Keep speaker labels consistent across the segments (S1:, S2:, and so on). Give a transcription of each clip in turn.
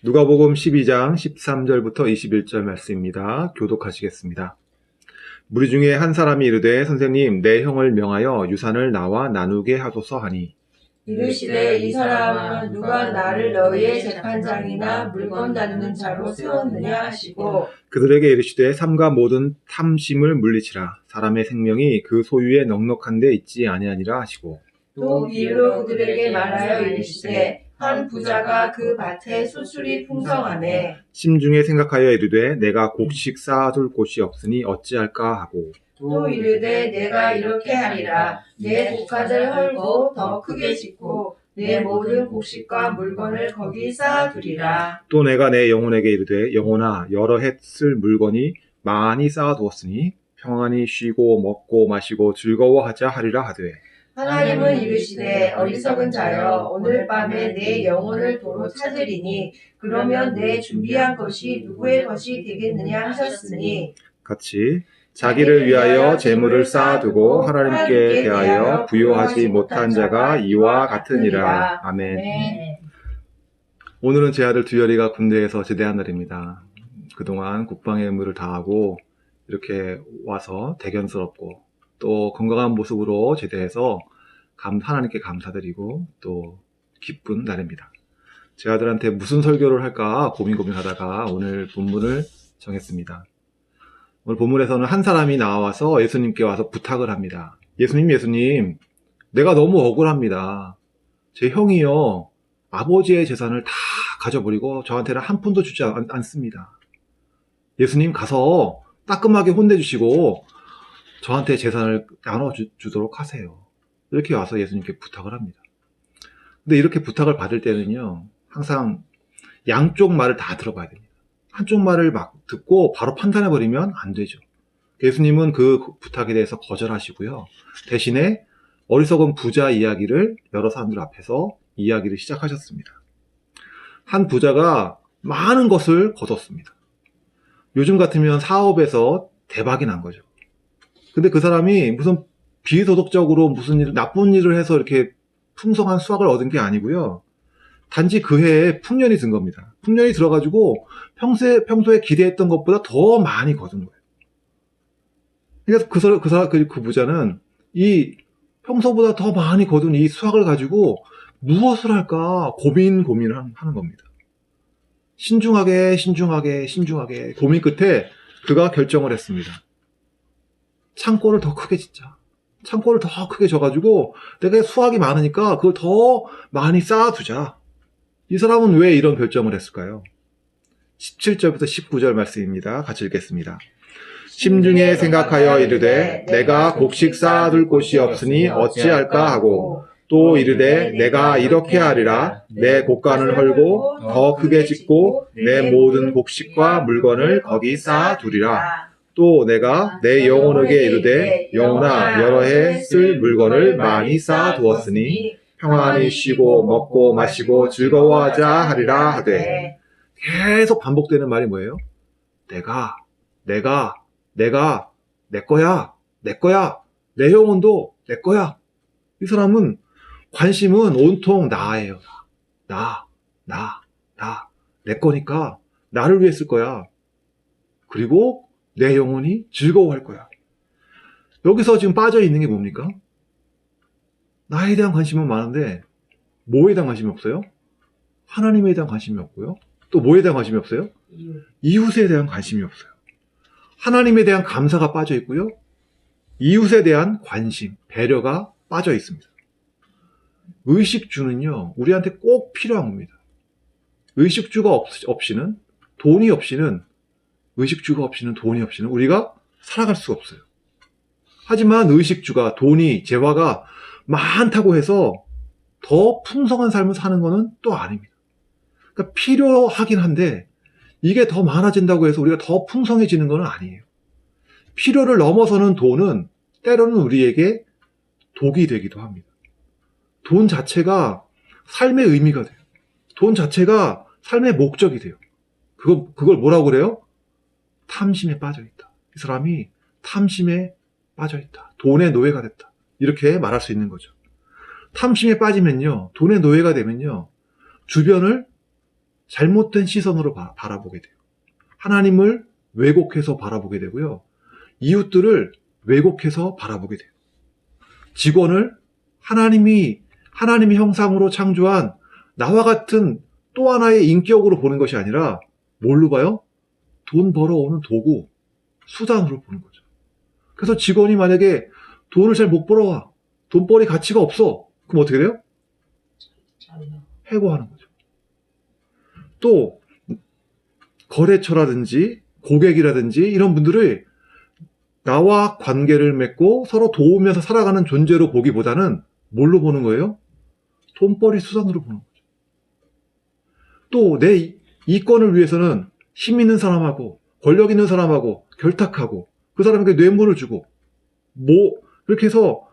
S1: 누가복음 12장 13절부터 21절 말씀입니다. 교독하시겠습니다. 무리 중에 한 사람이 이르되 선생님 내 형을 명하여 유산을 나와 나누게 하소서 하니
S2: 이르시되 이 사람은 누가 나를 너희의 재판장이나 물건 나누는 자로 세웠느냐 하시고
S1: 그들에게 이르시되 삼가 모든 탐심을 물리치라. 사람의 생명이 그 소유에 넉넉한 데 있지 아니하니라 하시고
S2: 또 비유로 그들에게 말하여 이르시되 한 부자가 그 밭에 수술이 풍성하매
S1: 심중에 생각하여 이르되 내가 곡식 쌓아둘 곳이 없으니 어찌할까 하고
S2: 또 이르되 내가 이렇게 하리라 내 곡간을 헐고 더 크게 짓고 내 모든 곡식과 물건을 거기 쌓아두리라.
S1: 또 내가 내 영혼에게 이르되 영혼아 여러 해 쓸 물건이 많이 쌓아두었으니 평안히 쉬고 먹고 마시고 즐거워하자 하리라 하되
S2: 하나님은 이르시되 어리석은 자여 오늘 밤에 내 영혼을 도로 찾으리니 그러면 내 준비한 것이 누구의 것이 되겠느냐 하셨으니
S1: 같이 자기를 위하여 재물을 쌓아두고 하나님께 대하여 부요하지 못한 자가 이와 같으니라. 아멘.
S2: 네.
S1: 오늘은 제 아들 두열이가 군대에서 제대한 날입니다. 그동안 국방의 의무를 다하고 이렇게 와서 대견스럽고 또 건강한 모습으로 제대해서 하나님께 감사드리고 또 기쁜 날입니다. 제 아들한테 무슨 설교를 할까 고민하다가 오늘 본문을 정했습니다. 오늘 본문에서는 한 사람이 나와서 예수님께 와서 부탁을 합니다. 예수님, 내가 너무 억울합니다. 제 형이요, 아버지의 재산을 다 가져버리고 저한테는 한 푼도 주지 않습니다. 예수님 가서 따끔하게 혼내주시고 저한테 재산을 나눠주도록 하세요. 이렇게 와서 예수님께 부탁을 합니다. 근데 이렇게 부탁을 받을 때는요, 항상 양쪽 말을 다 들어봐야 됩니다. 한쪽 말을 막 듣고 바로 판단해버리면 안 되죠. 예수님은 그 부탁에 대해서 거절하시고요. 대신에 어리석은 부자 이야기를 여러 사람들 앞에서 이야기를 시작하셨습니다. 한 부자가 많은 것을 거뒀습니다. 요즘 같으면 사업에서 대박이 난 거죠. 근데 그 사람이 무슨 비도덕적으로 무슨 나쁜 일을 해서 이렇게 풍성한 수확을 얻은 게 아니고요. 단지 그 해에 풍년이 든 겁니다. 풍년이 들어가지고 평소에 기대했던 것보다 더 많이 거둔 거예요. 그래서 그 부자는 이 평소보다 더 많이 거둔 이 수확을 가지고 무엇을 할까 고민을 하는 겁니다. 신중하게 고민 끝에 그가 결정을 했습니다. 창고를 더 크게 짓자. 창고를 더 크게 져가지고 내가 수확이 많으니까 그걸 더 많이 쌓아두자. 이 사람은 왜 이런 결정을 했을까요? 17절부터 19절 말씀입니다. 같이 읽겠습니다. 심중에 생각하여 이르되 내가 곡식 쌓아둘 곳이 없으니 어찌할까 하고 또 이르되 내가 이렇게 하리라 내 곡간을 헐고 더 크게 짓고 내 모든 곡식과 물건을 거기 쌓아두리라. 또 내가 내 영혼에게 이르되 영혼아 여러 해 쓸 물건을 많이 쌓아두었으니 평안히 쉬고 먹고 마시고 즐거워하자 하리라 하되 계속 반복되는 말이 뭐예요? 내가 내 거야 내 영혼도 내 거야. 이 사람은 관심은 온통 나예요. 내 거니까 나를 위해 쓸 거야. 그리고 내 영혼이 즐거워할 거야. 여기서 지금 빠져 있는 게 뭡니까? 나에 대한 관심은 많은데 뭐에 대한 관심이 없어요? 하나님에 대한 관심이 없고요. 또 뭐에 대한 관심이 없어요? 이웃에 대한 관심이 없어요. 하나님에 대한 감사가 빠져 있고요. 이웃에 대한 관심, 배려가 빠져 있습니다. 의식주는요, 우리한테 꼭 필요한 겁니다. 의식주가 없이는 돈이 없이는 우리가 살아갈 수가 없어요. 하지만 의식주가 돈이 재화가 많다고 해서 더 풍성한 삶을 사는 것은 또 아닙니다. 그러니까 필요하긴 한데 이게 더 많아진다고 해서 우리가 더 풍성해지는 건 아니에요. 필요를 넘어서는 돈은 때로는 우리에게 독이 되기도 합니다. 돈 자체가 삶의 의미가 돼요. 돈 자체가 삶의 목적이 돼요. 그걸 뭐라고 그래요? 탐심에 빠져있다. 이 사람이 탐심에 빠져있다. 돈의 노예가 됐다. 이렇게 말할 수 있는 거죠. 탐심에 빠지면요, 돈의 노예가 되면요, 주변을 잘못된 시선으로 바라보게 돼요. 하나님을 왜곡해서 바라보게 되고요. 이웃들을 왜곡해서 바라보게 돼요. 직원을 하나님의 형상으로 창조한 나와 같은 또 하나의 인격으로 보는 것이 아니라 뭘로 봐요? 돈 벌어오는 도구, 수단으로 보는 거죠. 그래서 직원이 만약에 돈을 잘 못 벌어와, 돈벌이 가치가 없어, 그럼 어떻게 돼요? 해고하는 거죠. 또 거래처라든지 고객이라든지 이런 분들을 나와 관계를 맺고 서로 도우면서 살아가는 존재로 보기보다는 뭘로 보는 거예요? 돈벌이 수단으로 보는 거죠. 또 내 이권을 위해서는 힘 있는 사람하고 권력 있는 사람하고 결탁하고 그 사람에게 뇌물을 주고 그렇게 해서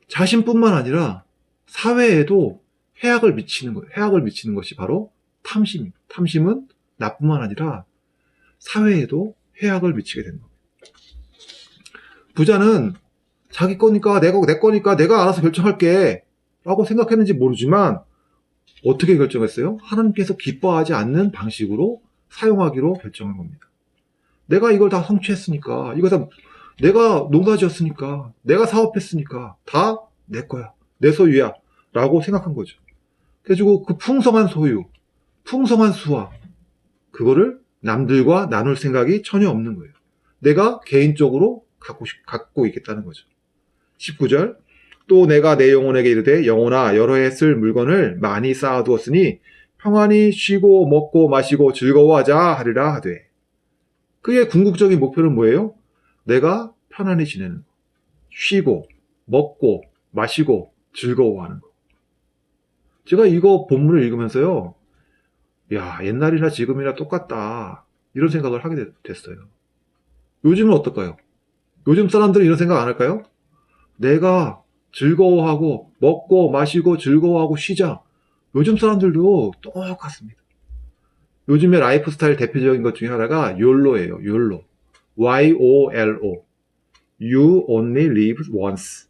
S1: 자신뿐만 아니라 사회에도 해악을 미치는 거예요. 해악을 미치는 것이 바로 탐심입니다. 탐심은 나뿐만 아니라 사회에도 해악을 미치게 되는 겁니다. 부자는 자기 거니까 내 거니까 내가 알아서 결정할게 라고 생각했는지 모르지만 어떻게 결정했어요? 하나님께서 기뻐하지 않는 방식으로 사용하기로 결정한 겁니다. 내가 이걸 다 성취했으니까, 이거 다 내가 농사 지었으니까, 내가 사업했으니까 다 내 거야, 내 소유야 라고 생각한 거죠. 그래가지고 그 풍성한 소유, 풍성한 수확, 그거를 남들과 나눌 생각이 전혀 없는 거예요. 내가 개인적으로 갖고 있겠다는 거죠. 19절, 또 내가 내 영혼에게 이르되 영혼아 여러 해 쓸 물건을 많이 쌓아두었으니 평안히 쉬고 먹고 마시고 즐거워하자 하리라 하되. 그의 궁극적인 목표는 뭐예요? 내가 편안히 지내는 거, 쉬고 먹고 마시고 즐거워하는 거. 제가 이거 본문을 읽으면서요, 야, 옛날이나 지금이나 똑같다 이런 생각을 하게 됐어요. 요즘은 어떨까요? 요즘 사람들은 이런 생각 안 할까요? 내가 즐거워하고 먹고 마시고 즐거워하고 쉬자. 요즘 사람들도 똑같습니다. 요즘의 라이프 스타일 대표적인 것 중에 하나가 YOLO예요. YOLO. Y-O-L-O. You only live once.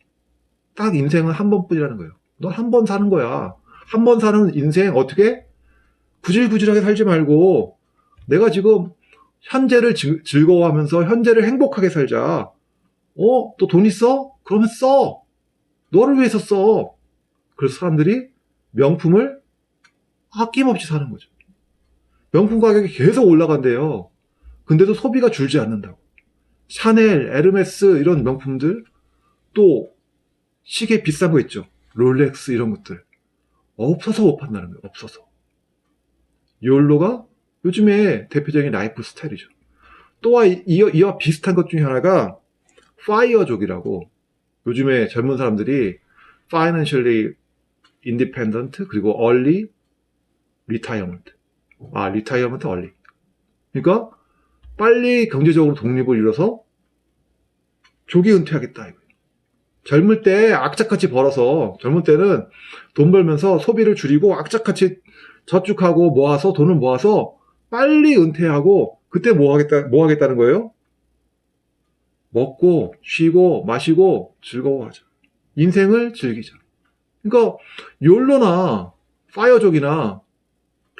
S1: 딱 인생은 한 번뿐이라는 거예요. 넌 한 번 사는 거야. 한 번 사는 인생 어떻게? 구질구질하게 살지 말고 내가 지금 현재를 즐거워하면서 현재를 행복하게 살자. 또 돈 있어? 그러면 써. 너를 위해서 써. 그래서 사람들이 명품을 아낌없이 사는 거죠. 명품 가격이 계속 올라간대요. 근데도 소비가 줄지 않는다고. 샤넬, 에르메스 이런 명품들, 또 시계 비싼 거 있죠. 롤렉스 이런 것들. 없어서 못 판다는 거예요. 없어서. 욜로가 요즘에 대표적인 라이프 스타일이죠. 또한 이와 비슷한 것 중에 하나가 파이어족이라고, 요즘에 젊은 사람들이 financially independent 그리고 early retirement. retirement early. 그러니까 빨리 경제적으로 독립을 이뤄서 조기 은퇴하겠다 이거예요. 젊을 때 악착같이 벌어서, 젊을 때는 돈 벌면서 소비를 줄이고 악착같이 저축하고 모아서 돈을 모아서 빨리 은퇴하고 그때 뭐 하겠다는 거예요? 먹고 쉬고 마시고 즐거워하자. 인생을 즐기자. 그러니까 욜로나 파이어족이나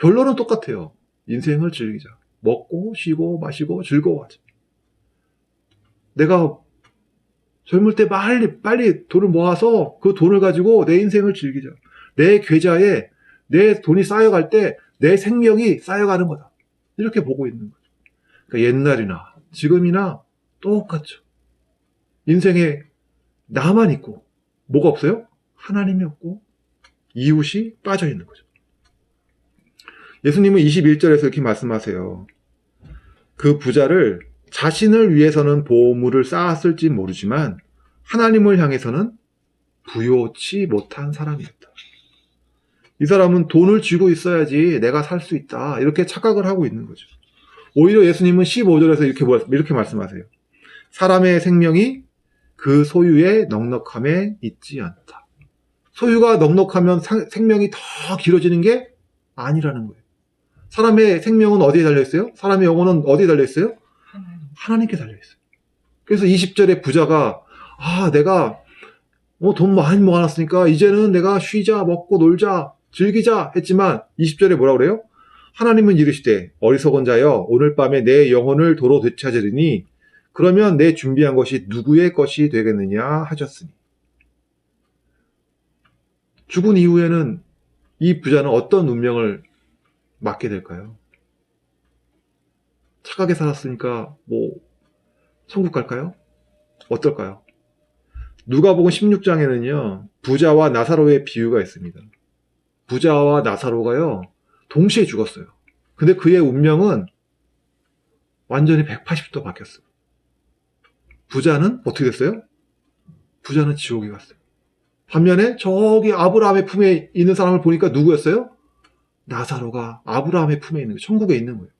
S1: 결론은 똑같아요. 인생을 즐기자. 먹고 쉬고 마시고 즐거워하자. 내가 젊을 때 빨리 돈을 모아서 그 돈을 가지고 내 인생을 즐기자. 내 계좌에 내 돈이 쌓여갈 때 내 생명이 쌓여가는 거다. 이렇게 보고 있는 거죠. 그러니까 옛날이나 지금이나 똑같죠. 인생에 나만 있고 뭐가 없어요? 하나님이 없고 이웃이 빠져 있는 거죠. 예수님은 21절에서 이렇게 말씀하세요. 그 부자를 자신을 위해서는 보물을 쌓았을지 모르지만 하나님을 향해서는 부요치 못한 사람이었다. 이 사람은 돈을 쥐고 있어야지 내가 살 수 있다, 이렇게 착각을 하고 있는 거죠. 오히려 예수님은 15절에서 이렇게 말씀하세요. 사람의 생명이 그 소유의 넉넉함에 있지 않다. 소유가 넉넉하면 생명이 더 길어지는 게 아니라는 거예요. 사람의 생명은 어디에 달려있어요? 사람의 영혼은 어디에 달려있어요? 하나님께 달려있어요. 그래서 20절에 부자가 내가 돈 많이 모아놨으니까 이제는 내가 쉬자, 먹고 놀자, 즐기자 했지만 20절에 뭐라 그래요? 하나님은 이르시되 어리석은 자여 오늘 밤에 내 영혼을 도로 되찾으리니 그러면 내 준비한 것이 누구의 것이 되겠느냐 하셨으니. 죽은 이후에는 이 부자는 어떤 운명을 맞게 될까요? 착하게 살았으니까 천국 갈까요? 어떨까요? 누가복음 16장에는요 부자와 나사로의 비유가 있습니다. 부자와 나사로가요 동시에 죽었어요. 근데 그의 운명은 완전히 180도 바뀌었어요. 부자는 어떻게 됐어요? 부자는 지옥에 갔어요. 반면에 저기 아브라함의 품에 있는 사람을 보니까 누구였어요? 나사로가 아브라함의 품에 있는 거예요. 천국에 있는 거예요.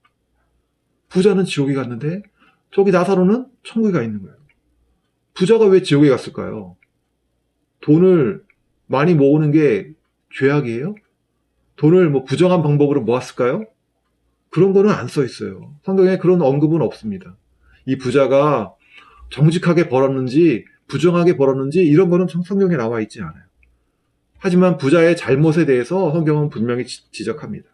S1: 부자는 지옥에 갔는데 저기 나사로는 천국에 가 있는 거예요. 부자가 왜 지옥에 갔을까요? 돈을 많이 모으는 게 죄악이에요? 돈을 부정한 방법으로 모았을까요? 그런 거는 안 써 있어요. 성경에 그런 언급은 없습니다. 이 부자가 정직하게 벌었는지 부정하게 벌었는지 이런 거는 성경에 나와 있지 않아요. 하지만 부자의 잘못에 대해서 성경은 분명히 지적합니다.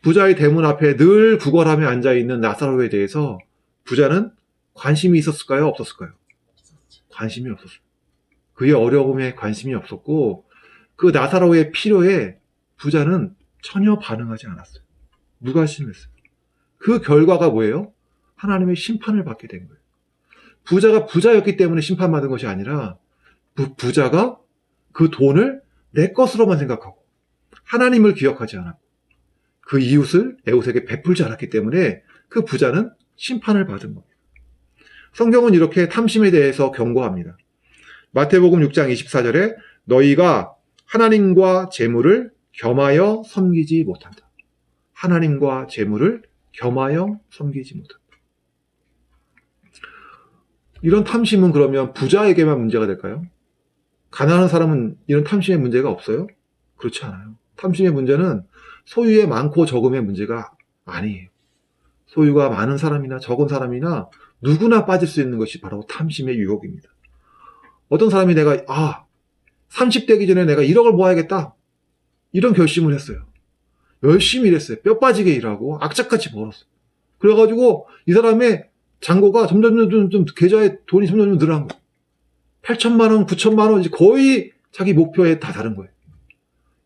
S1: 부자의 대문 앞에 늘 구걸하며 앉아있는 나사로에 대해서 부자는 관심이 있었을까요? 없었을까요? 관심이 없었어요. 그의 어려움에 관심이 없었고 그 나사로의 필요에 부자는 전혀 반응하지 않았어요. 무관심했어요. 그 결과가 뭐예요? 하나님의 심판을 받게 된 거예요. 부자가 부자였기 때문에 심판받은 것이 아니라 부자가 그 돈을 내 것으로만 생각하고 하나님을 기억하지 않았고 그 이웃을 에웃에게 베풀지 않았기 때문에 그 부자는 심판을 받은 겁니다. 성경은 이렇게 탐심에 대해서 경고합니다. 마태복음 6장 24절에 너희가 하나님과 재물을 겸하여 섬기지 못한다. 하나님과 재물을 겸하여 섬기지 못한다. 이런 탐심은 그러면 부자에게만 문제가 될까요? 가난한 사람은 이런 탐심의 문제가 없어요? 그렇지 않아요. 탐심의 문제는 소유의 많고 적음의 문제가 아니에요. 소유가 많은 사람이나 적은 사람이나 누구나 빠질 수 있는 것이 바로 탐심의 유혹입니다. 어떤 사람이 내가 30대기 전에 내가 1억을 모아야겠다 이런 결심을 했어요. 열심히 일했어요. 뼈 빠지게 일하고 악착같이 벌었어요. 그래가지고 이 사람의 잔고가 점점 계좌에 돈이 점점 늘어난 거예요. 8천만 원, 9천만 원, 이제 거의 자기 목표에 다 다른 거예요.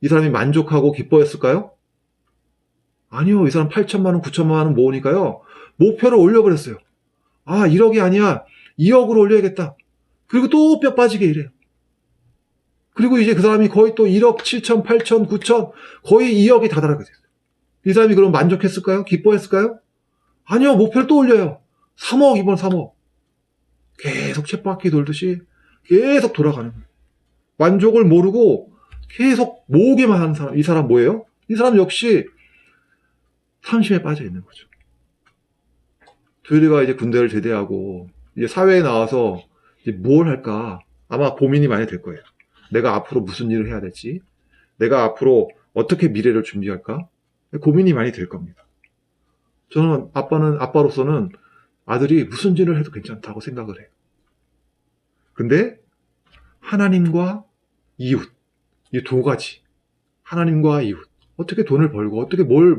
S1: 이 사람이 만족하고 기뻐했을까요? 아니요. 이 사람 8천만 원, 9천만 원 모으니까요. 목표를 올려버렸어요. 1억이 아니야. 2억으로 올려야겠다. 그리고 또 뼈 빠지게 일해요. 그리고 이제 그 사람이 거의 또 1억 7천, 8천, 9천, 거의 2억이 다다르게 됐어요. 이 사람이 그럼 만족했을까요? 기뻐했을까요? 아니요. 목표를 또 올려요. 3억, 이번 3억. 계속 쳇바퀴 돌듯이 계속 돌아가는 거예요. 만족을 모르고 계속 모으기만 하는 사람. 이 사람 뭐예요? 이 사람 역시 탐심에 빠져 있는 거죠. 두일이가 이제 군대를 제대하고 이제 사회에 나와서 이제 뭘 할까 아마 고민이 많이 될 거예요. 내가 앞으로 무슨 일을 해야 될지, 내가 앞으로 어떻게 미래를 준비할까 고민이 많이 될 겁니다. 저는 아빠로서는 아들이 무슨 일을 해도 괜찮다고 생각을 해요. 근데 하나님과 이웃, 이 두 가지, 하나님과 이웃, 어떻게 돈을 벌고 어떻게 뭘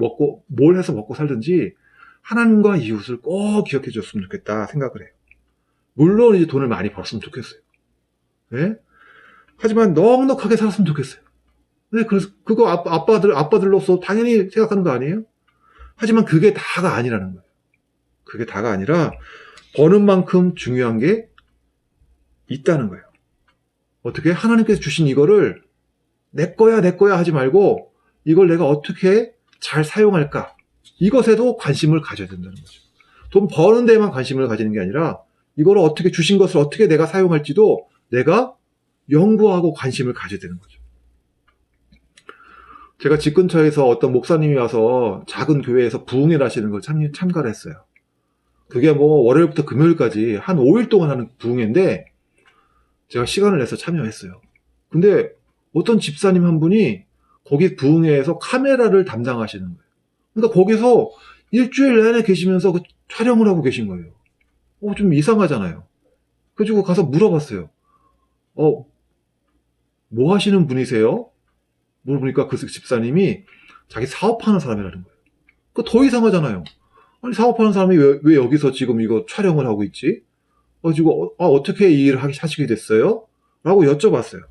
S1: 해서 먹고 살든지 하나님과 이웃을 꼭 기억해 줬으면 좋겠다 생각을 해요. 물론 이제 돈을 많이 벌었으면 좋겠어요. 네? 하지만 넉넉하게 살았으면 좋겠어요. 근데 그거 아빠들로서 당연히 생각하는 거 아니에요? 하지만 그게 다가 아니라는 거예요. 그게 다가 아니라 버는 만큼 중요한 게 있다는 거예요. 어떻게 하나님께서 주신 이거를 내 거야 하지 말고 이걸 내가 어떻게 잘 사용할까 이것에도 관심을 가져야 된다는 거죠. 돈 버는 데만 관심을 가지는 게 아니라 이걸 어떻게 주신 것을 어떻게 내가 사용할지도 내가 연구하고 관심을 가져야 되는 거죠. 제가 집 근처에서 어떤 목사님이 와서 작은 교회에서 부흥회를 하시는 걸 참가를 했어요. 그게 월요일부터 금요일까지 한 5일 동안 하는 부흥회인데 제가 시간을 내서 참여했어요. 근데 어떤 집사님 한 분이 거기 부흥회에서 카메라를 담당하시는 거예요. 그러니까 거기서 일주일 내내 계시면서 그 촬영을 하고 계신 거예요. 좀 이상하잖아요. 그래가지고 가서 물어봤어요. 뭐 하시는 분이세요? 물어보니까 그 집사님이 자기 사업하는 사람이라는 거예요. 그 더 이상하잖아요. 아니, 사업하는 사람이 왜 여기서 지금 이거 촬영을 하고 있지? 지고 어떻게 이 일을 하시게 됐어요? 라고 여쭤봤어요.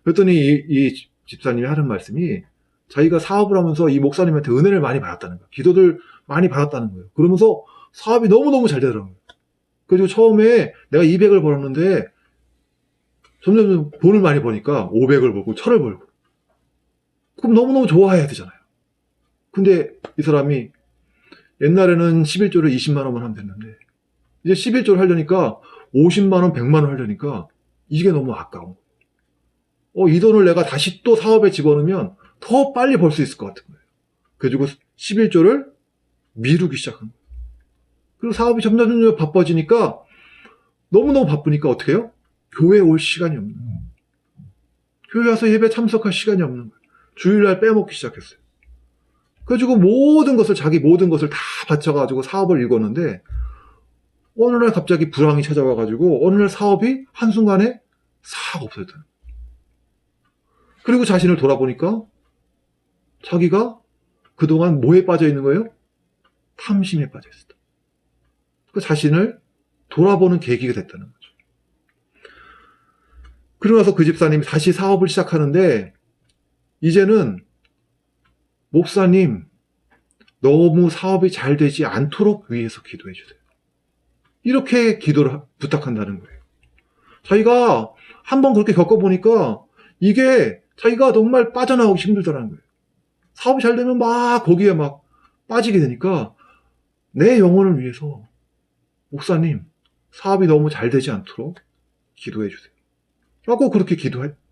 S1: 그랬더니 이 집사님이 하는 말씀이 자기가 사업을 하면서 이 목사님한테 은혜를 많이 받았다는 거예요. 기도를 많이 받았다는 거예요. 그러면서 사업이 너무너무 잘 되더라고요. 그리고 처음에 내가 200을 벌었는데 점점 돈을 많이 버니까 500을 벌고 1000을 벌고, 그럼 너무너무 좋아해야 되잖아요. 근데 이 사람이 옛날에는 11조를 20만 원만 하면 됐는데 이제 11조를 하려니까 50만 원, 100만 원 하려니까 이게 너무 아까운 거예요. 이 돈을 내가 다시 또 사업에 집어넣으면 더 빨리 벌 수 있을 것 같은 거예요. 그래가지고 11조를 미루기 시작한 거예요. 그리고 사업이 점점 바빠지니까, 너무너무 바쁘니까 어떻게 해요? 교회에 올 시간이 없는 거예요. 교회 와서 예배 참석할 시간이 없는 거예요. 주일날 빼먹기 시작했어요. 그래가지고 자기 모든 것을 다 바쳐가지고 사업을 일궜는데, 어느 날 갑자기 불황이 찾아와가지고 어느 날 사업이 한순간에 싹 없어졌다. 그리고 자신을 돌아보니까 자기가 그동안 뭐에 빠져 있는 거예요? 탐심에 빠져 있었다. 그 자신을 돌아보는 계기가 됐다는 거죠. 그러고 나서 그 집사님이 다시 사업을 시작하는데, 이제는 목사님, 너무 사업이 잘 되지 않도록 위해서 기도해 주세요. 이렇게 기도를 부탁한다는 거예요. 자기가 한번 그렇게 겪어보니까 이게 자기가 정말 빠져나오기 힘들다는 거예요. 사업이 잘 되면 막 거기에 막 빠지게 되니까, 내 영혼을 위해서 목사님, 사업이 너무 잘 되지 않도록 기도해 주세요. 라고 그렇게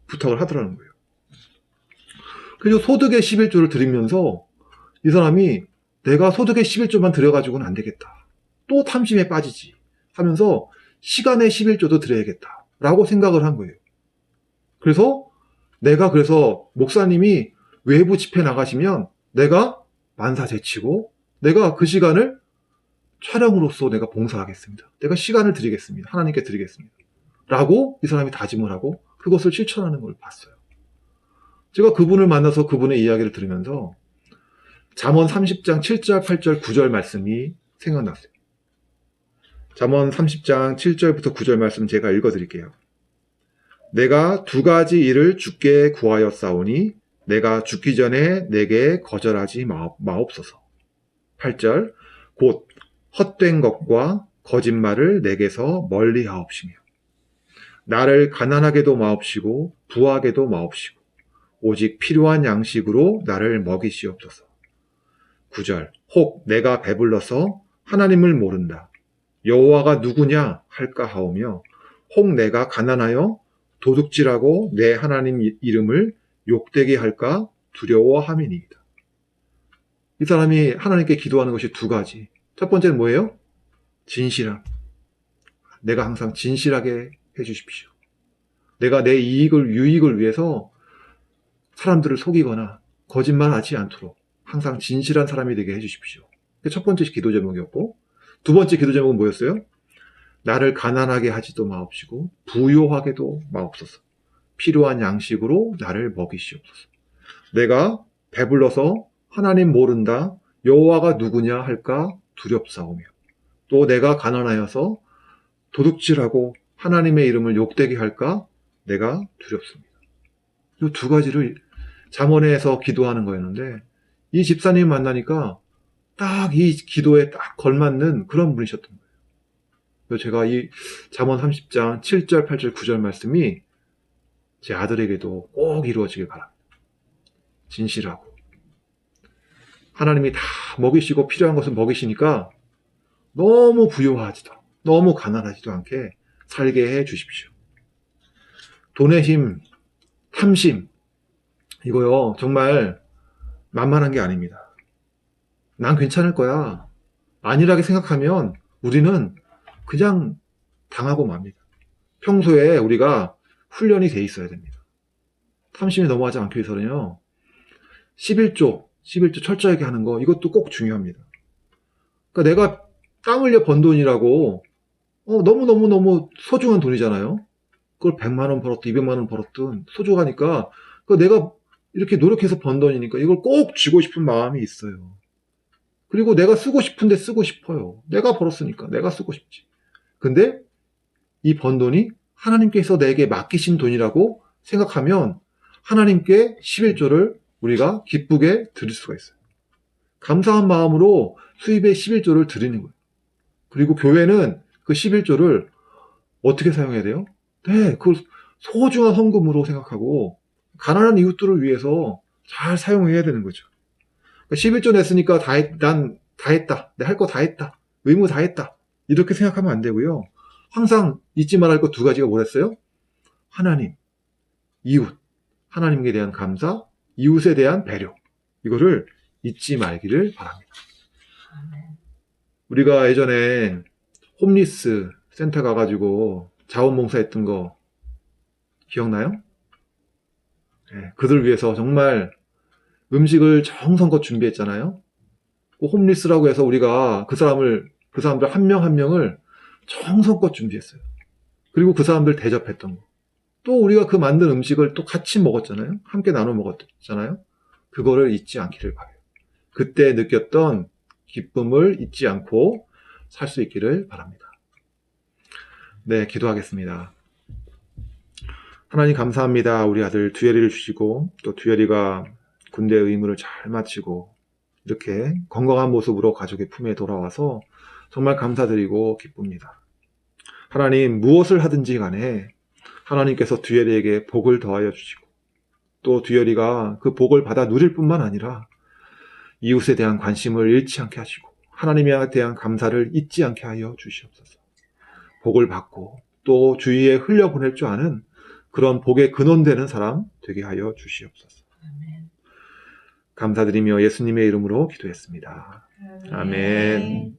S1: 부탁을 하더라는 거예요. 그리고 소득의 11조를 드리면서 이 사람이 내가 소득의 11조만 드려가지고는 안 되겠다. 또 탐심에 빠지지 하면서 시간의 11조도 드려야겠다. 라고 생각을 한 거예요. 그래서 목사님이 외부 집회 나가시면 내가 만사 제치고 내가 그 시간을 촬영으로서 내가 봉사하겠습니다. 내가 시간을 드리겠습니다. 하나님께 드리겠습니다. 라고 이 사람이 다짐을 하고 그것을 실천하는 걸 봤어요. 제가 그분을 만나서 그분의 이야기를 들으면서 잠언 30장 7절, 8절, 9절 말씀이 생각났어요. 잠언 30장 7절부터 9절 말씀 제가 읽어드릴게요. 내가 두 가지 일을 주께 구하였사오니 내가 죽기 전에 내게 거절하지 마옵소서. 8절 곧 헛된 것과 거짓말을 내게서 멀리하옵시며 나를 가난하게도 마옵시고 부하게도 마옵시고 오직 필요한 양식으로 나를 먹이시옵소서. 9절 혹 내가 배불러서 하나님을 모른다. 여호와가 누구냐 할까 하오며 혹 내가 가난하여 도둑질하고 내 하나님 이름을 욕되게 할까 두려워함이니이다. 이 사람이 하나님께 기도하는 것이 두 가지. 첫 번째는 뭐예요? 진실함. 내가 항상 진실하게 해주십시오. 내가 내 유익을 위해서 사람들을 속이거나 거짓말하지 않도록 항상 진실한 사람이 되게 해주십시오. 첫 번째 기도 제목이었고, 두 번째 기도 제목은 뭐였어요? 나를 가난하게 하지도 마옵시고 부요하게도 마옵소서. 필요한 양식으로 나를 먹이시옵소서. 내가 배불러서 하나님 모른다. 여호와가 누구냐 할까 두렵사오며 또 내가 가난하여서 도둑질하고 하나님의 이름을 욕되게 할까 내가 두렵습니다. 이 두 가지를 잠언에서 기도하는 거였는데 이 집사님 만나니까 딱 이 기도에 딱 걸맞는 그런 분이셨던 거예요. 그래서 제가 이 잠언 30장 7절, 8절, 9절 말씀이 제 아들에게도 꼭 이루어지길 바랍니다. 진실하고 하나님이 다 먹이시고 필요한 것을 먹이시니까 너무 부요하지도 너무 가난하지도 않게 살게 해 주십시오. 돈의 힘, 탐심 이거요 정말 만만한 게 아닙니다. 난 괜찮을 거야. 안일하게 생각하면 우리는 그냥 당하고 맙니다. 평소에 우리가 훈련이 돼 있어야 됩니다. 탐심에 넘어가지 않기 위해서는요. 11조 철저하게 하는 거 이것도 꼭 중요합니다. 그러니까 내가 땀 흘려 번 돈이라고 너무 소중한 돈이잖아요. 그걸 100만 원 벌었든 200만 원 벌었든 소중하니까 내가 이렇게 노력해서 번 돈이니까 이걸 꼭 주고 싶은 마음이 있어요. 그리고 내가 쓰고 싶은데 쓰고 싶어요. 내가 벌었으니까 내가 쓰고 싶지. 근데 이 번 돈이 하나님께서 내게 맡기신 돈이라고 생각하면 하나님께 11조를 우리가 기쁘게 드릴 수가 있어요. 감사한 마음으로 수입의 11조를 드리는 거예요. 그리고 교회는 그 11조를 어떻게 사용해야 돼요? 네, 그걸 소중한 헌금으로 생각하고 가난한 이웃들을 위해서 잘 사용해야 되는 거죠. 11조 냈으니까 난 다 했다. 내 할 거 다 했다. 의무 다 했다. 이렇게 생각하면 안 되고요. 항상 잊지 말할 것 두 가지가 뭐랬어요? 하나님, 이웃. 하나님께 대한 감사, 이웃에 대한 배려. 이거를 잊지 말기를 바랍니다. 우리가 예전에 홈리스 센터 가가지고 자원봉사했던 거 기억나요? 네, 그들 위해서 정말 음식을 정성껏 준비했잖아요. 홈리스라고 해서 우리가 그 사람들 한 명 한 명을 정성껏 준비했어요. 그리고 그 사람들 대접했던 거. 또 우리가 그 만든 음식을 또 같이 먹었잖아요. 함께 나눠 먹었잖아요. 그거를 잊지 않기를 바라요. 그때 느꼈던 기쁨을 잊지 않고 살 수 있기를 바랍니다. 네, 기도하겠습니다. 하나님 감사합니다. 우리 아들 두열이를 주시고 또 두열이가 군대 의무를 잘 마치고 이렇게 건강한 모습으로 가족의 품에 돌아와서 정말 감사드리고 기쁩니다. 하나님 무엇을 하든지 간에 하나님께서 두열이에게 복을 더하여 주시고 또 두열이가 그 복을 받아 누릴 뿐만 아니라 이웃에 대한 관심을 잃지 않게 하시고 하나님에 대한 감사를 잊지 않게 하여 주시옵소서. 복을 받고 또 주위에 흘려보낼 줄 아는 그런 복의 근원되는 사람 되게 하여 주시옵소서. 감사드리며 예수님의 이름으로 기도했습니다. 아멘.